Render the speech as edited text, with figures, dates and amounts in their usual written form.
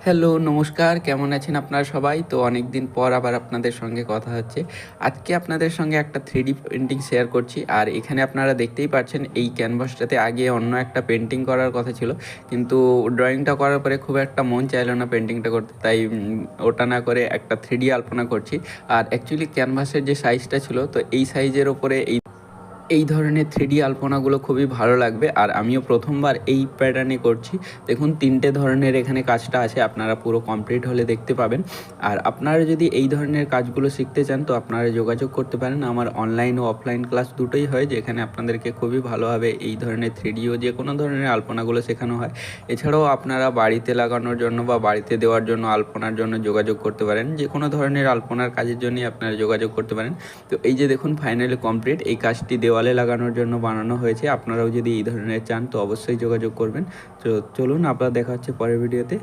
Hello, নমস্কার। কেমন আছেন আপনারা সবাই? তো অনেকদিন পর আবার আপনাদের সঙ্গে কথা হচ্ছে। আজকে আপনাদের সঙ্গে একটা 3D পেইন্টিং শেয়ার করছি। আর এখানে আপনারা দেখতেই পাচ্ছেন এই ক্যানভাসটাতে আগে অন্য একটা পেইন্টিং করার কথা ছিল। কিন্তু ড্রয়িংটা করার পরে খুব একটা মন চাইল না পেইন্টিংটা করতে। তাই ওটা না করে একটা 3D আলপনা করছি। আর অ্যাকচুয়ালি ক্যানভাসের যে সাইজটা ছিল তো এই সাইজের ওপরে এই ধরনের 3D আলপনাগুলো খুবই ভালো লাগবে। আর আমিও প্রথমবার এই প্যাটার্নে করছি। দেখুন ৩টে ধরনের এখানে কাজটা আছে, আপনারা পুরো কমপ্লিট হলে দেখতে পাবেন। আর আপনারা যদি এই ধরনের কাজগুলো শিখতে চান তো আপনারা যোগাযোগ করতে পারেন। আমার অনলাইন ও অফলাইন ক্লাস দুটোই হয়, যেখানে আপনাদেরকে খুবই ভালোভাবে এই ধরনের 3D ও যে কোনো ধরনের আলপনাগুলো শেখানো হয়। এছাড়াও আপনারা বাড়িতে লাগানোর জন্য বা বাড়িতে দেওয়ার জন্য আলপনার জন্য যোগাযোগ করতে পারেন। যে কোনো ধরনের আলপনার কাজের জন্যই আপনারা যোগাযোগ করতে পারেন। তো এই যে দেখুন ফাইনালি কমপ্লিট, এই কাজটি দেওয়ালে লাগানোর জন্য বানানো হয়েছে। আপনারাও যদি এই ধরনের চান তো অবশ্যই যোগাযোগ করবেন। তো চলুন, আপনারা দেখা হচ্ছে পরের ভিডিওতে।